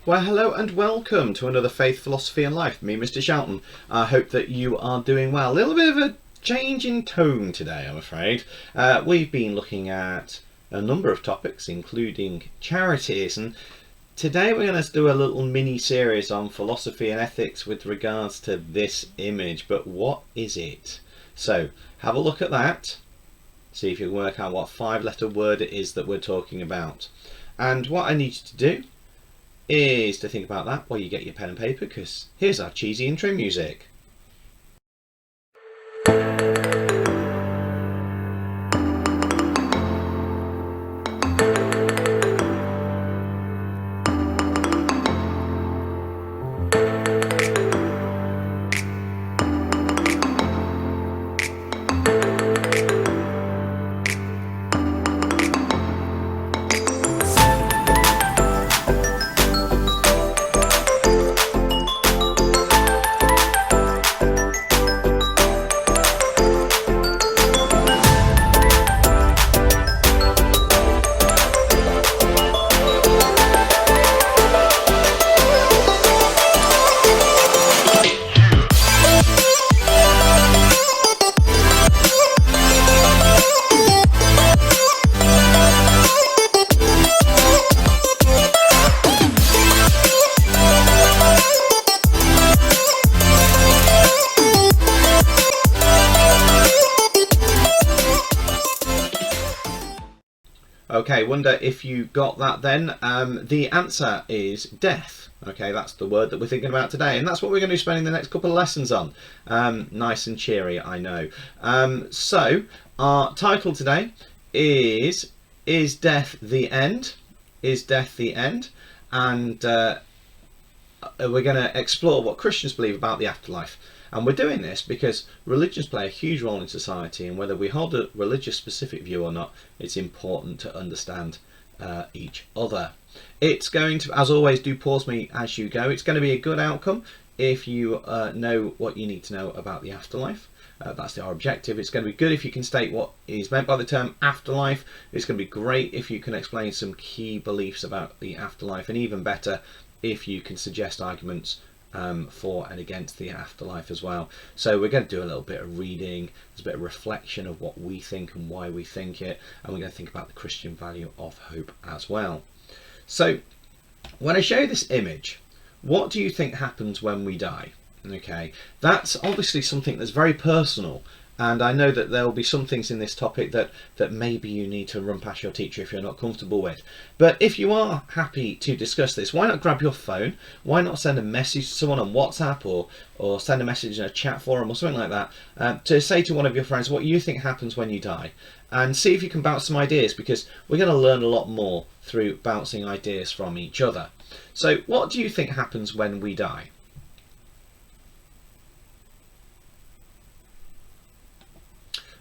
Well, hello and welcome to another Faith, Philosophy and Life. Me, Mr. Shelton. I hope that you are doing well. A little bit of a change in tone today, I'm afraid. We've been looking at a number of topics, including charities, and today we're going to do a little mini-series on philosophy and ethics with regards to this image. But what is it? So, have a look at that. See if you can work out what 5-letter word it is that we're talking about. And what I need you to do is to think about that while you get your pen and paper, because here's our cheesy intro music. Okay, wonder if you got that then. The answer is death. Okay, that's the word that we're thinking about today, and that's what we're going to be spending the next couple of lessons on. Nice and cheery, I know. So, our title today is Death the End? Is Death the End? And we're going to explore what Christians believe about the afterlife. And we're doing this because religions play a huge role in society, and whether we hold a religious specific view or not, it's important to understand each other. It's going to, as always, do pause me as you go. It's going to be a good outcome if you know what you need to know about the afterlife. That's our objective. It's going to be good if you can state what is meant by the term afterlife. It's going to be great if you can explain some key beliefs about the afterlife, and even better if you can suggest arguments for and against the afterlife as well. So we're going to do a little bit of reading, there's a bit of reflection of what we think and why we think it, and we're going to think about the Christian value of hope as well. So when I show you this image, what do you think happens when we die? Okay, that's obviously something that's very personal, and I know that there will be some things in this topic that maybe you need to run past your teacher if you're not comfortable with. But if you are happy to discuss this, why not grab your phone? Why not send a message to someone on WhatsApp or send a message in a chat forum or something like that to say to one of your friends what you think happens when you die, and see if you can bounce some ideas, because we're going to learn a lot more through bouncing ideas from each other. So what do you think happens when we die?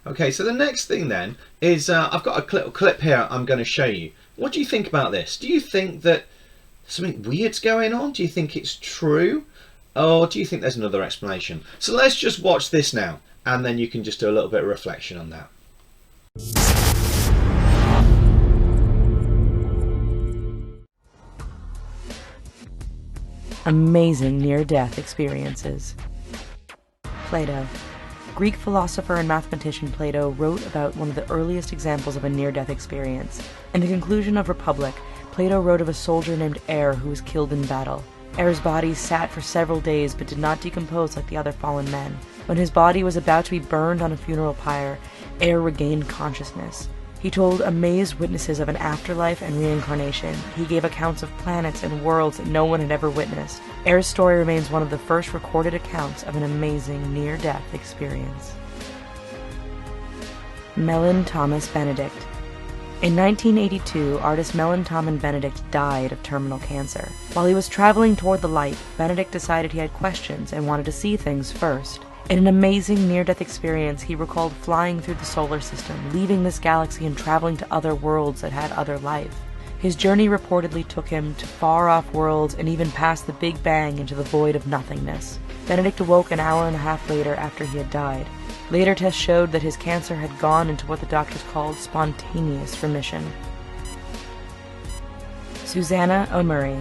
Okay, so the next thing then is I've got a little clip here I'm going to show you. What do you think about this? Do you think that something weird's going on? Do you think it's true? Or do you think there's another explanation? So let's just watch this now, and then you can just do a little bit of reflection on that. Amazing near-death experiences. Plato. Greek philosopher and mathematician Plato wrote about one of the earliest examples of a near-death experience. In the conclusion of Republic, Plato wrote of a soldier named Air who was killed in battle. Air's body sat for several days but did not decompose like the other fallen men. When his body was about to be burned on a funeral pyre, Air regained consciousness. He told amazed witnesses of an afterlife and reincarnation. He gave accounts of planets and worlds that no one had ever witnessed. Air's story remains one of the first recorded accounts of an amazing near-death experience. Mellon Thomas Benedict. In 1982, artist Mellon Thomas Benedict died of terminal cancer. While he was traveling toward the light, Benedict decided he had questions and wanted to see things first. In an amazing near-death experience, he recalled flying through the solar system, leaving this galaxy and traveling to other worlds that had other life. His journey reportedly took him to far-off worlds and even past the Big Bang into the void of nothingness. Benedict awoke an hour and a half later after he had died. Later tests showed that his cancer had gone into what the doctors called spontaneous remission. Susanna O'Murray.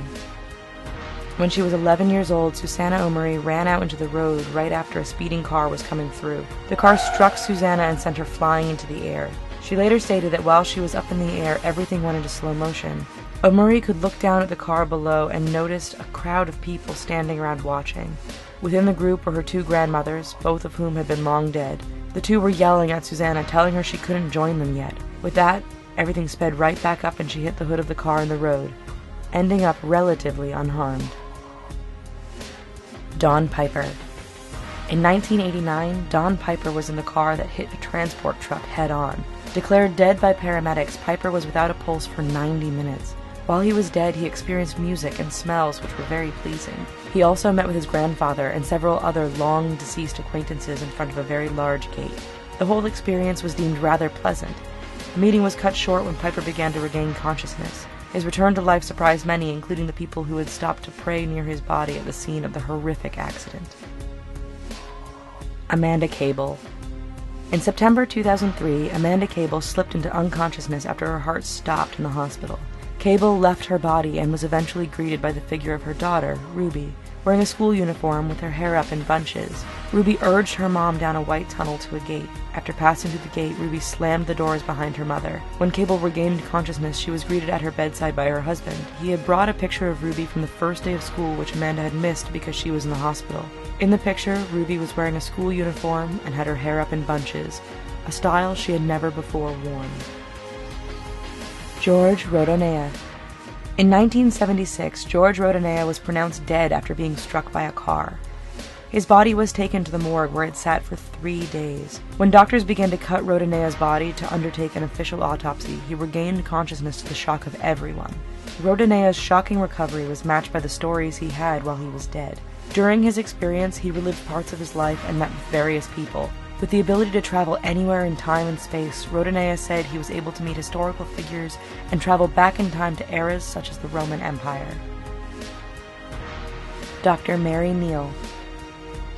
When she was 11 years old, Susanna Omari ran out into the road right after a speeding car was coming through. The car struck Susanna and sent her flying into the air. She later stated that while she was up in the air, everything went into slow motion. Omari could look down at the car below and noticed a crowd of people standing around watching. Within the group were her two grandmothers, both of whom had been long dead. The two were yelling at Susanna, telling her she couldn't join them yet. With that, everything sped right back up and she hit the hood of the car in the road, ending up relatively unharmed. Dawn Piper. In 1989, Dawn Piper was in the car that hit a transport truck head-on. Declared dead by paramedics, Piper was without a pulse for 90 minutes. While he was dead, he experienced music and smells which were very pleasing. He also met with his grandfather and several other long-deceased acquaintances in front of a very large gate. The whole experience was deemed rather pleasant. The meeting was cut short when Piper began to regain consciousness. His return to life surprised many, including the people who had stopped to pray near his body at the scene of the horrific accident. Amanda Cable. In September 2003, Amanda Cable slipped into unconsciousness after her heart stopped in the hospital. Cable left her body and was eventually greeted by the figure of her daughter, Ruby, wearing a school uniform with her hair up in bunches. Ruby urged her mom down a white tunnel to a gate. After passing through the gate, Ruby slammed the doors behind her mother. When Cable regained consciousness, she was greeted at her bedside by her husband. He had brought a picture of Ruby from the first day of school, which Amanda had missed because she was in the hospital. In the picture, Ruby was wearing a school uniform and had her hair up in bunches, a style she had never before worn. George Rodonea. In 1976, George Rodonea was pronounced dead after being struck by a car. His body was taken to the morgue where it sat for 3 days. When doctors began to cut Rodonea's body to undertake an official autopsy, he regained consciousness to the shock of everyone. Rodonea's shocking recovery was matched by the stories he had while he was dead. During his experience, he relived parts of his life and met with various people. With the ability to travel anywhere in time and space, Rodonea said he was able to meet historical figures and travel back in time to eras such as the Roman Empire. Dr. Mary Neal.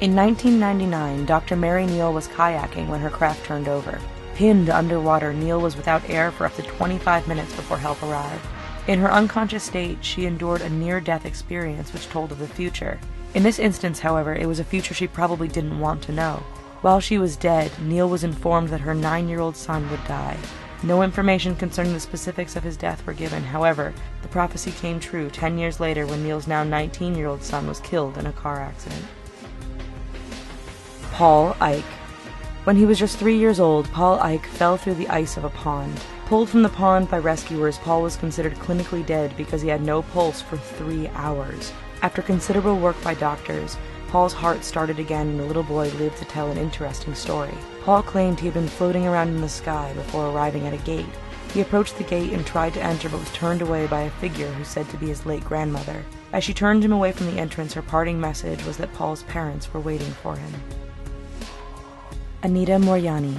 In 1999, Dr. Mary Neal was kayaking when her craft turned over. Pinned underwater, Neal was without air for up to 25 minutes before help arrived. In her unconscious state, she endured a near-death experience which told of the future. In this instance, however, it was a future she probably didn't want to know. While she was dead, Neal was informed that her 9-year-old son would die. No information concerning the specifics of his death were given. However, the prophecy came true 10 years later when Neal's now 19-year-old son was killed in a car accident. Paul Ike. When he was just 3 years old, Paul Ike fell through the ice of a pond. Pulled from the pond by rescuers, Paul was considered clinically dead because he had no pulse for 3 hours. After considerable work by doctors, Paul's heart started again and the little boy lived to tell an interesting story. Paul claimed he had been floating around in the sky before arriving at a gate. He approached the gate and tried to enter but was turned away by a figure who said to be his late grandmother. As she turned him away from the entrance, her parting message was that Paul's parents were waiting for him. Anita Moorjani.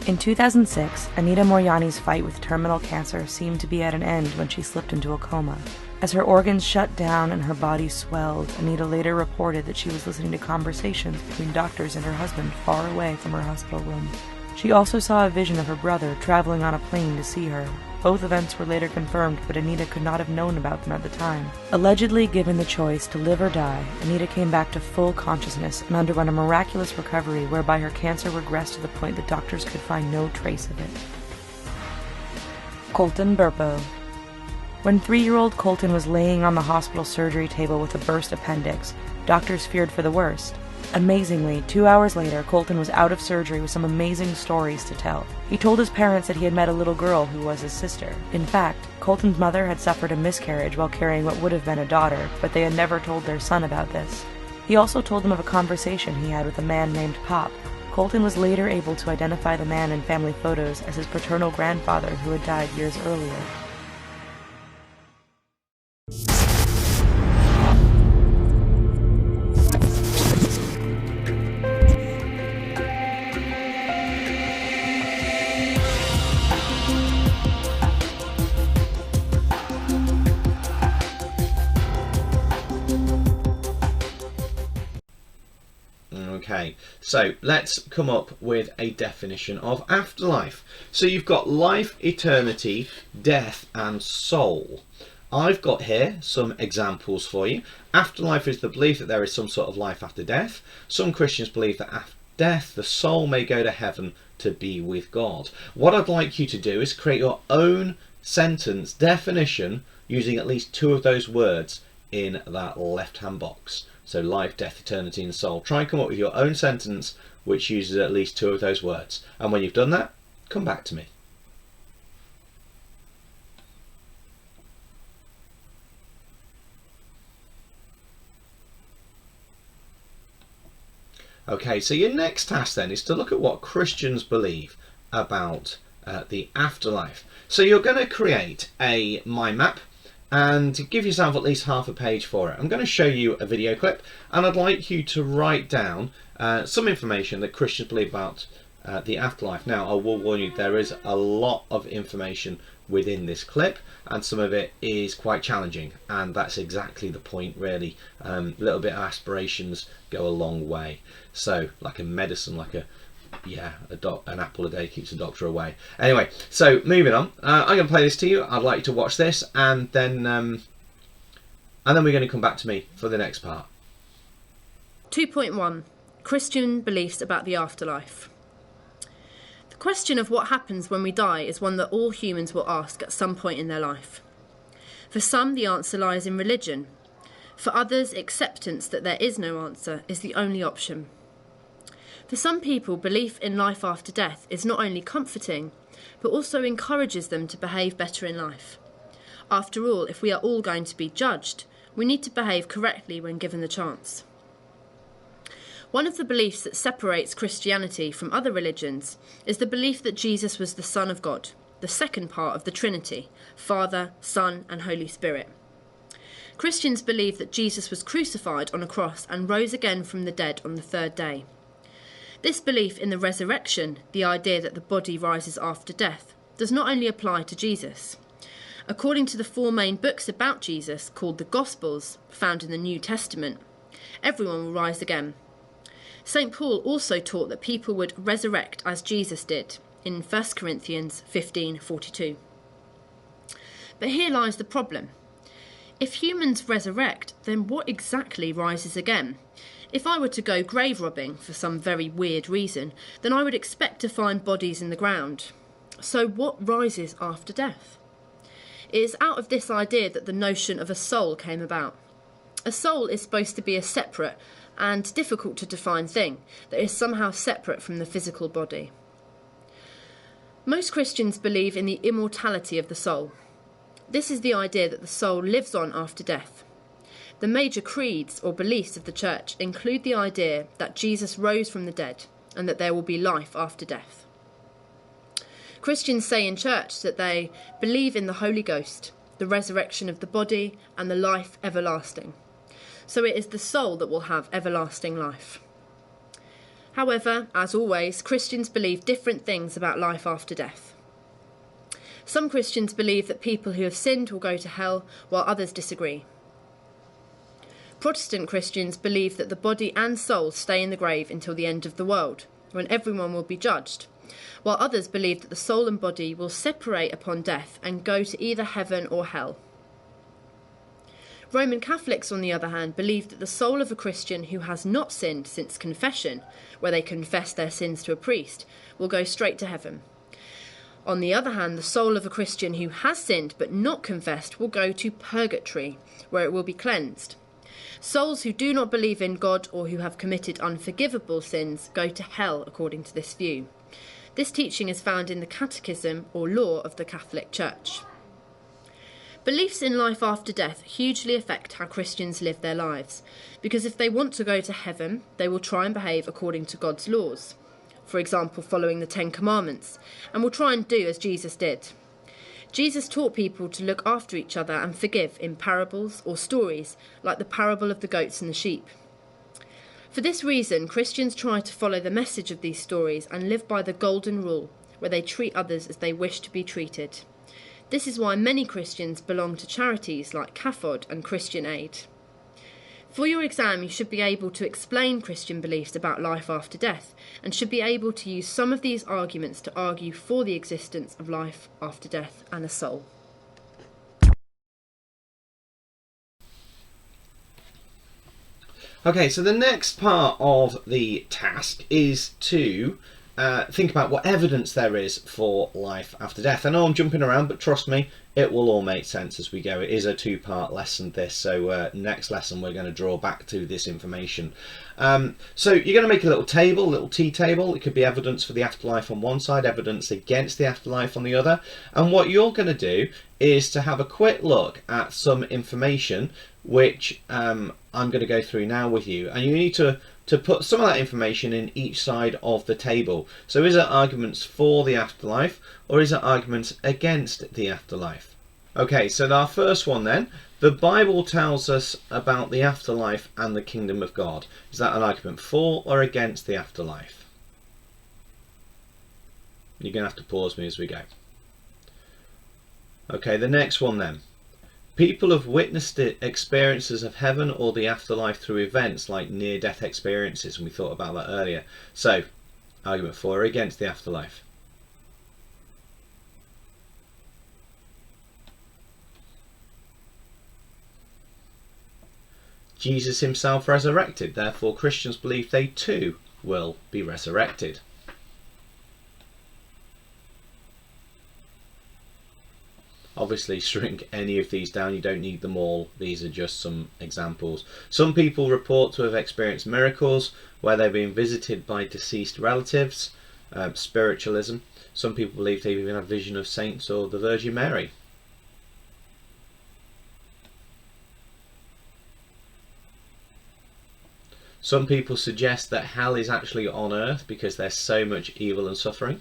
In 2006, Anita Moorjani's fight with terminal cancer seemed to be at an end when she slipped into a coma. As her organs shut down and her body swelled, Anita later reported that she was listening to conversations between doctors and her husband far away from her hospital room. She also saw a vision of her brother traveling on a plane to see her. Both events were later confirmed, but Anita could not have known about them at the time. Allegedly given the choice to live or die, Anita came back to full consciousness and underwent a miraculous recovery whereby her cancer regressed to the point that doctors could find no trace of it. Colton Burpo. When 3-year-old Colton was laying on the hospital surgery table with a burst appendix, doctors feared for the worst. Amazingly, 2 hours later, Colton was out of surgery with some amazing stories to tell. He told his parents that he had met a little girl who was his sister. In fact, Colton's mother had suffered a miscarriage while carrying what would have been a daughter, but they had never told their son about this. He also told them of a conversation he had with a man named Pop. Colton was later able to identify the man in family photos as his paternal grandfather who had died years earlier. Okay, so let's come up with a definition of afterlife. So you've got life, eternity, death and soul. I've got here some examples for you. Afterlife is the belief that there is some sort of life after death. Some Christians believe that after death the soul may go to heaven to be with God. What I'd like you to do is create your own sentence definition using at least 2 of those words in that left hand box. So life, death, eternity and soul. Try and come up with your own sentence which uses at least 2 of those words. And when you've done that, come back to me. Okay, so your next task then is to look at what Christians believe about the afterlife. So you're going to create a mind map and give yourself at least half a page for it. I'm going to show you a video clip and I'd like you to write down some information that Christians believe about the afterlife. Now, I will warn you, there is a lot of information within this clip and some of it is quite challenging, and that's exactly the point really. A little bit of aspirations go a long way. So like a medicine, like an apple a day keeps the doctor away. Anyway, so moving on, I'm going to play this to you. I'd like you to watch this and then we're going to come back to me for the next part. 2.1 Christian beliefs about the afterlife. The question of what happens when we die is one that all humans will ask at some point in their life. For some, the answer lies in religion. For others, acceptance that there is no answer is the only option. For some people, belief in life after death is not only comforting, but also encourages them to behave better in life. After all, if we are all going to be judged, we need to behave correctly when given the chance. One of the beliefs that separates Christianity from other religions is the belief that Jesus was the Son of God, the second part of the Trinity, Father, Son, and Holy Spirit. Christians believe that Jesus was crucified on a cross and rose again from the dead on the 3rd day. This belief in the resurrection, the idea that the body rises after death, does not only apply to Jesus. According to the 4 main books about Jesus, called the Gospels, found in the New Testament, everyone will rise again. St. Paul also taught that people would resurrect as Jesus did in 1 Corinthians 15:42. But here lies the problem. If humans resurrect, then what exactly rises again? If I were to go grave robbing for some very weird reason, then I would expect to find bodies in the ground. So what rises after death? It is out of this idea that the notion of a soul came about. A soul is supposed to be a separate and difficult to define thing that is somehow separate from the physical body. Most Christians believe in the immortality of the soul. This is the idea that the soul lives on after death. The major creeds or beliefs of the Church include the idea that Jesus rose from the dead and that there will be life after death. Christians say in church that they believe in the Holy Ghost, the resurrection of the body, and the life everlasting. So it is the soul that will have everlasting life. However, as always, Christians believe different things about life after death. Some Christians believe that people who have sinned will go to hell, while others disagree. Protestant Christians believe that the body and soul stay in the grave until the end of the world, when everyone will be judged, while others believe that the soul and body will separate upon death and go to either heaven or hell. Roman Catholics, on the other hand, believe that the soul of a Christian who has not sinned since confession, where they confess their sins to a priest, will go straight to heaven. On the other hand, the soul of a Christian who has sinned but not confessed will go to purgatory, where it will be cleansed. Souls who do not believe in God or who have committed unforgivable sins go to hell, according to this view. This teaching is found in the Catechism or Law of the Catholic Church. Beliefs in life after death hugely affect how Christians live their lives, because if they want to go to heaven, they will try and behave according to God's laws, for example, following the 10 Commandments, and will try and do as Jesus did. Jesus taught people to look after each other and forgive in parables or stories, like the parable of the goats and the sheep. For this reason, Christians try to follow the message of these stories and live by the golden rule, where they treat others as they wish to be treated. This is why many Christians belong to charities like CAFOD and Christian Aid. For your exam, you should be able to explain Christian beliefs about life after death, and should be able to use some of these arguments to argue for the existence of life after death and a soul. Okay, so the next part of the task is to think about what evidence there is for life after death. I know I'm jumping around, but trust me, it will all make sense as we go. It is a two-part lesson, this, so next lesson we're going to draw back to this information. So you're going to make a little table, a little T table. It could be evidence for the afterlife on one side, evidence against the afterlife on the other. And what you're going to do is to have a quick look at some information which I'm going to go through now with you, and you need to put some of that information in each side of the table. So is it arguments for the afterlife, or is it arguments against the afterlife? Okay, so our first one then, the Bible tells us about the afterlife and the kingdom of God. Is that an argument for or against the afterlife? You're going to have to pause me as we go. Okay, the next one then. People have witnessed experiences of heaven or the afterlife through events like near-death experiences, and we thought about that earlier. So, argument for or against the afterlife? Jesus himself resurrected, therefore Christians believe they too will be resurrected. Obviously, shrink any of these down, you don't need them all, these are just some examples. Some people report to have experienced miracles where they've been visited by deceased relatives, spiritualism. Some people believe they've even had vision of saints or the Virgin Mary. Some people suggest that hell is actually on earth because there's so much evil and suffering.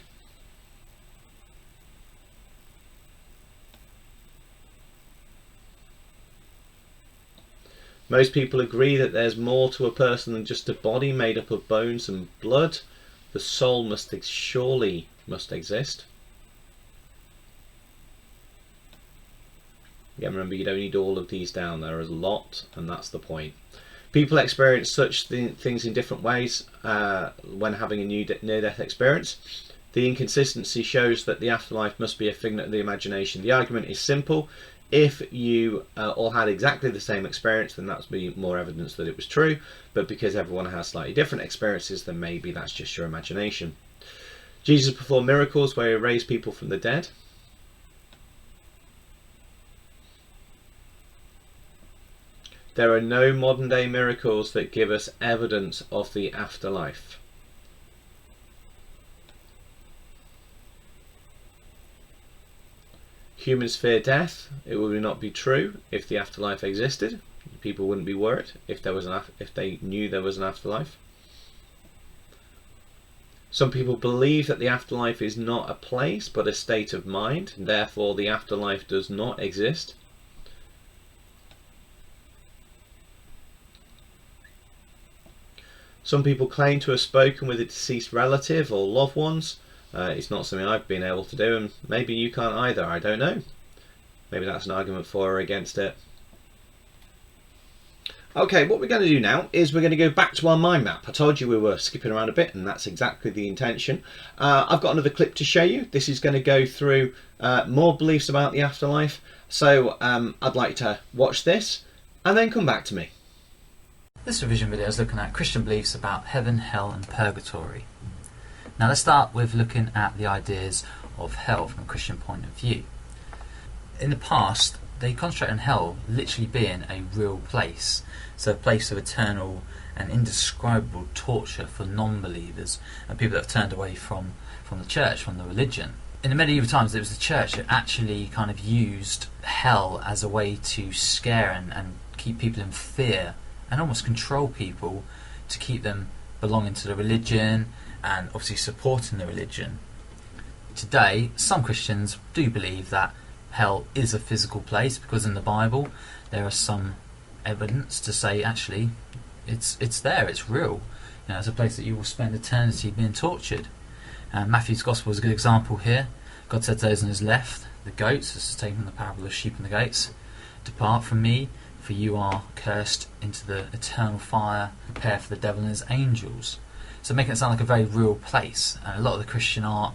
Most people agree that there's more to a person than just a body made up of bones and blood. The soul surely must exist. Again, remember, you don't need all of these down. There is a lot, and that's the point. People experience such things in different ways when having a near-death experience. The inconsistency shows that the afterlife must be a figment of the imagination. The argument is simple. If you all had exactly the same experience, then that's be more evidence that it was true. But because everyone has slightly different experiences, then maybe that's just your imagination. Jesus performed miracles where he raised people from the dead. There are no modern day miracles that give us evidence of the afterlife. Humans fear death. It would not be true if the afterlife existed. People wouldn't be worried if they knew there was an afterlife. Some people believe that the afterlife is not a place but a state of mind, and therefore the afterlife does not exist. Some people claim to have spoken with a deceased relative or loved ones. It's not something I've been able to do, and maybe you can't either, I don't know. Maybe that's an argument for or against it. Okay, what we're going to do now is we're going to go back to our mind map. I told you we were skipping around a bit, and that's exactly the intention. I've got another clip to show you. This is going to go through more beliefs about the afterlife. So I'd like to watch this and then come back to me. This revision video is looking at Christian beliefs about heaven, hell and purgatory. Now let's start with looking at the ideas of hell from a Christian point of view. In the past, they concentrate on hell literally being a real place. So a place of eternal and indescribable torture for non-believers and people that have turned away from the church, from the religion. In the medieval times, it was the church that actually kind of used hell as a way to scare and keep people in fear and almost control people to keep them belonging to the religion and obviously supporting the religion. Today, some Christians do believe that hell is a physical place because in the Bible there is some evidence to say actually it's there, it's real. You know, it's a place that you will spend eternity being tortured. Matthew's Gospel is a good example here. God said to those on his left, the goats, this is taken from the parable of the sheep and the goats, "Depart from me, for you are cursed into the eternal fire, prepared for the devil and his angels." So making it sound like a very real place. And a lot of the Christian art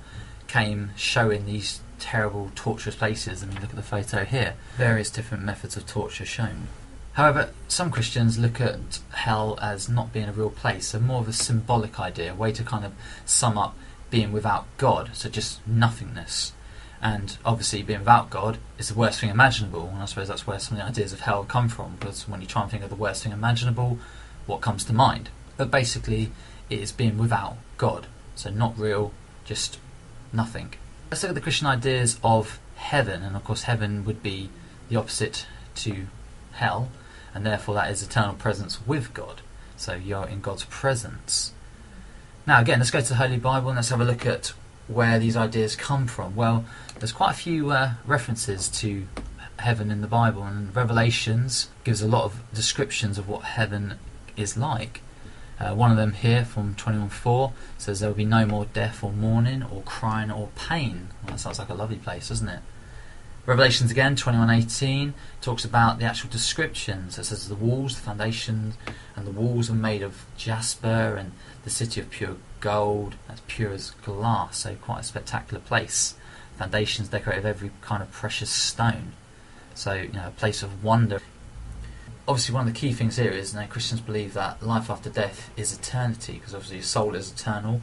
came showing these terrible torturous places. I mean, look at the photo here. Various different methods of torture shown. However, some Christians look at hell as not being a real place, so more of a symbolic idea, a way to kind of sum up being without God, so just nothingness. And obviously being without God is the worst thing imaginable, and I suppose that's where some of the ideas of hell come from, because when you try and think of the worst thing imaginable, what comes to mind? But basically it is being without God, so not real, just nothing. Let's look at the Christian ideas of heaven, and of course heaven would be the opposite to hell, and therefore that is eternal presence with God, so you're in God's presence. Now again, let's go to the Holy Bible and let's have a look at where these ideas come from. Well, there's quite a few references to heaven in the Bible, and Revelations gives a lot of descriptions of what heaven is like. One of them here from 21:4 says there will be no more death or mourning or crying or pain. Well, that sounds like a lovely place, doesn't it? Revelations again, 21:18, talks about the actual descriptions. It says the walls, the foundations, and the walls are made of jasper, and the city of pure gold, that's pure as glass, so quite a spectacular place. Foundations decorated with every kind of precious stone, so a place of wonder. Obviously one of the key things here is Christians believe that life after death is eternity, because obviously your soul is eternal,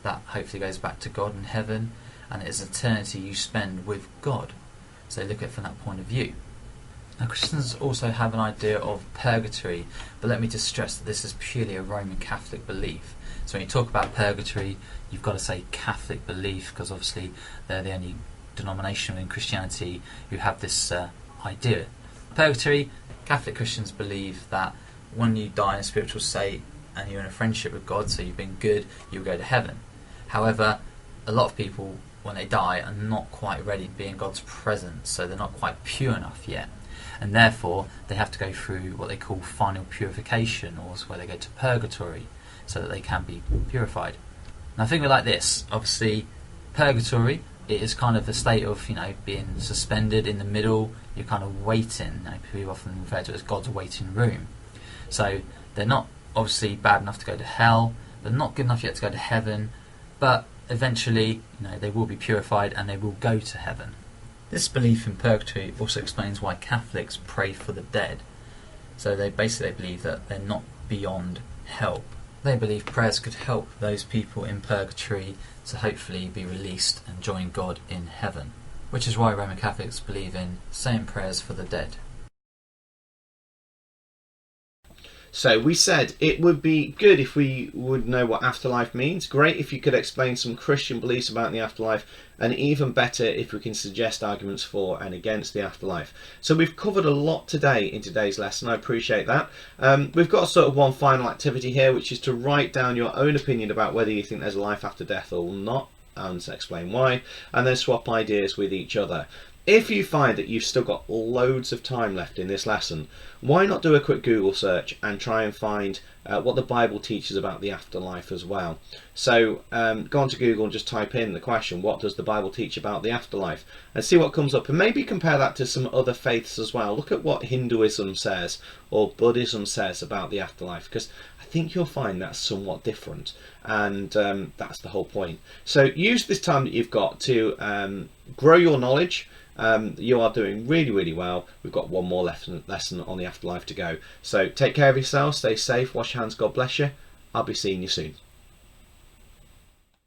that hopefully goes back to God in heaven, and it is eternity you spend with God. So look at it from that point of view. Now Christians also have an idea of purgatory, but let me just stress that this is purely a Roman Catholic belief. So when you talk about purgatory, you've got to say Catholic belief, because obviously they're the only denomination in Christianity who have this idea. Purgatory, Catholic Christians believe that when you die in a spiritual state and you're in a friendship with God, so you've been good, you'll go to heaven. However, a lot of people when they die are not quite ready to be in God's presence, so they're not quite pure enough yet, and therefore they have to go through what they call final purification, or where they go to purgatory so that they can be purified. Now think of it like this: obviously purgatory, it is kind of a state of being suspended in the middle. You're kind of waiting. People often refer to it as God's waiting room. So they're not obviously bad enough to go to hell, they're not good enough yet to go to heaven, but eventually they will be purified and they will go to heaven. This belief in purgatory also explains why Catholics pray for the dead. So they basically believe that they're not beyond help. They believe prayers could help those people in purgatory to hopefully be released and join God in heaven, which is why Roman Catholics believe in saying prayers for the dead. So we said it would be good if we would know what afterlife means. Great if you could explain some Christian beliefs about the afterlife, and even better if we can suggest arguments for and against the afterlife. So we've covered a lot today in today's lesson. I appreciate that. We've got sort of one final activity here, which is to write down your own opinion about whether you think there's a life after death or not, and explain why, and then swap ideas with each other. If you find that you've still got loads of time left in this lesson, why not do a quick Google search and try and find what the Bible teaches about the afterlife as well. So go onto Google and just type in the question, what does the Bible teach about the afterlife, and see what comes up, and maybe compare that to some other faiths as well. Look at what Hinduism says or Buddhism says about the afterlife, because I think you'll find that's somewhat different, and that's the whole point. So use this time that you've got to grow your knowledge. You are doing really well. We've got one more lesson on the afterlife to go. So take care of yourself, stay safe, wash your hands, God bless you. I'll be seeing you soon.